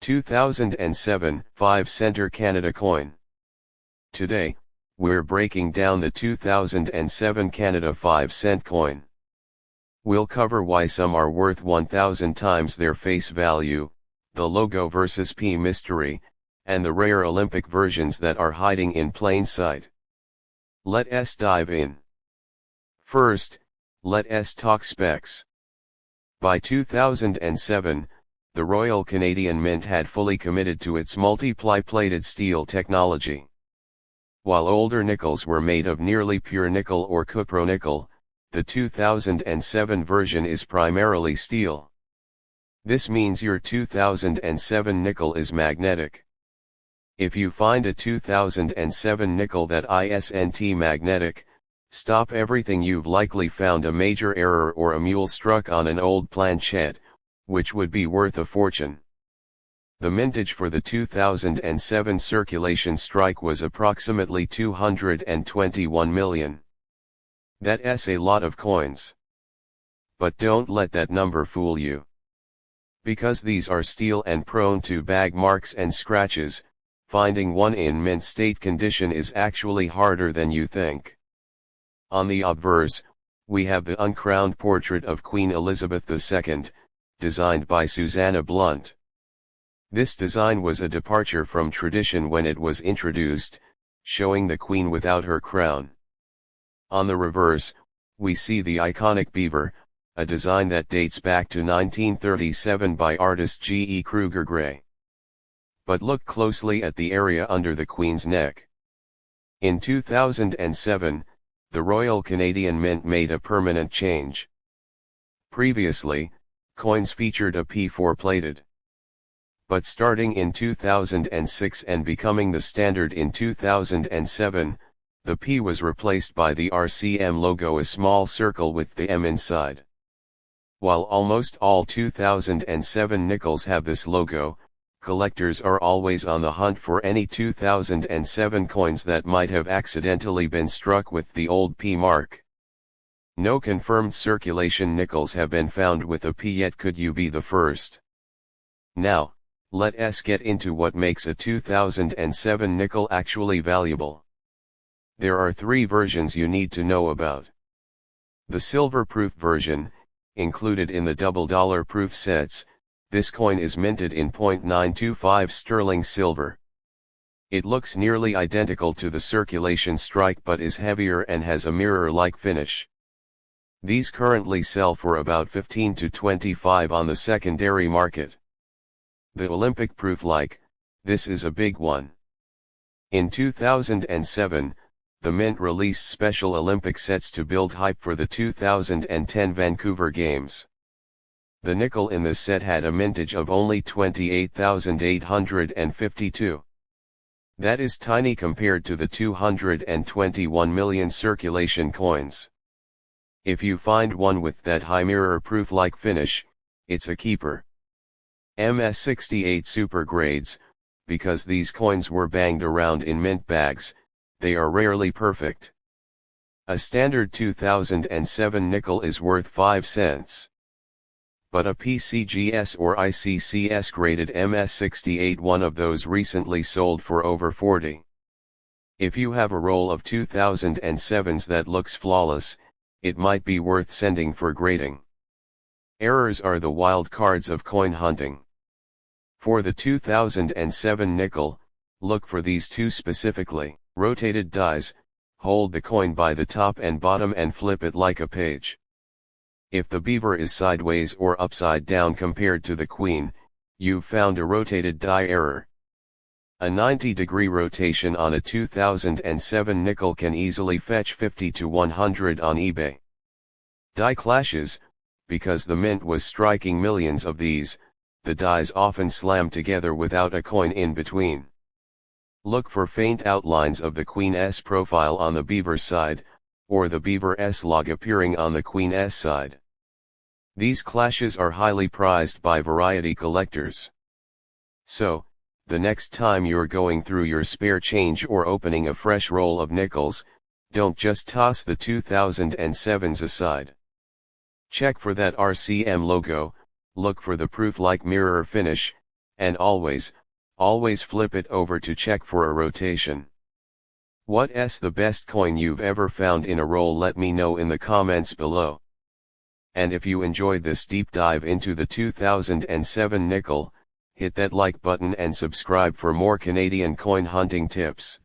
2007 5-center Canada coin. Today, we're breaking down the 2007 Canada 5-cent coin. We'll cover why some are worth 1,000 times their face value, the logo versus P mystery, and the rare Olympic versions that are hiding in plain sight. Let's dive in. First, let's talk specs. By 2007, the Royal Canadian Mint had fully committed to its multiply plated steel technology. While older nickels were made of nearly pure nickel or cupronickel, the 2007 version is primarily steel. This means your 2007 nickel is magnetic. If you find a 2007 nickel that isn't magnetic, stop everything. You've likely found a major error or a mule struck on an old planchette, which would be worth a fortune. The mintage for the 2007 circulation strike was approximately 221 million. That's a lot of coins. But don't let that number fool you. Because these are steel and prone to bag marks and scratches, finding one in mint state condition is actually harder than you think. On the obverse, we have the uncrowned portrait of Queen Elizabeth II, designed by Susanna Blunt. This design was a departure from tradition when it was introduced, showing the Queen without her crown. On the reverse, we see the iconic beaver, a design that dates back to 1937 by artist G. E. Kruger Gray. But look closely at the area under the Queen's neck. In 2007, the Royal Canadian Mint made a permanent change. Previously, coins featured a P4 plated. But starting in 2006 and becoming the standard in 2007, the P was replaced by the RCM logo, a small circle with the M inside. While almost all 2007 nickels have this logo, collectors are always on the hunt for any 2007 coins that might have accidentally been struck with the old P mark. No confirmed circulation nickels have been found with a P yet. Could you be the first? Now, let's get into what makes a 2007 nickel actually valuable. There are three versions you need to know about. The silver-proof version, included in the double dollar proof sets, this coin is minted in 0.925 sterling silver. It looks nearly identical to the circulation strike but is heavier and has a mirror-like finish. These currently sell for about 15 to 25 on the secondary market. The Olympic proof-like, this is a big one. In 2007, the Mint released special Olympic sets to build hype for the 2010 Vancouver Games. The nickel in this set had a mintage of only 28,852. That is tiny compared to the 221 million circulation coins. If you find one with that high mirror-proof-like finish, it's a keeper. MS68 super grades, because these coins were banged around in mint bags, they are rarely perfect. A standard 2007 nickel is worth 5 cents. But a PCGS or ICCS graded MS68, one of those recently sold for over 40. If you have a roll of 2007s that looks flawless, it might be worth sending for grading. Errors are the wild cards of coin hunting. For the 2007 nickel, look for these two specifically. Rotated dies, hold the coin by the top and bottom and flip it like a page. If the beaver is sideways or upside down compared to the Queen, you've found a rotated die error. A 90-degree rotation on a 2007 nickel can easily fetch 50 to 100 on eBay. Die clashes, because the Mint was striking millions of these, the dies often slam together without a coin in between. Look for faint outlines of the Queen's profile on the beaver side, or the beaver's log appearing on the Queen's side. These clashes are highly prized by variety collectors. So, the next time you're going through your spare change or opening a fresh roll of nickels, don't just toss the 2007s aside. Check for that RCM logo, look for the proof-like mirror finish, And always flip it over to check for a rotation. What's the best coin you've ever found in a roll? Let me know in the comments below. And if you enjoyed this deep dive into the 2007 nickel, hit that like button and subscribe for more Canadian coin hunting tips.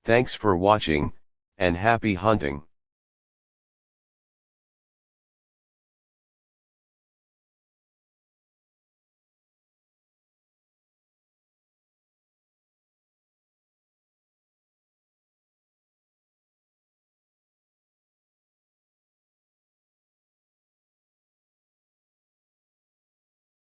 Thanks for watching, and happy hunting.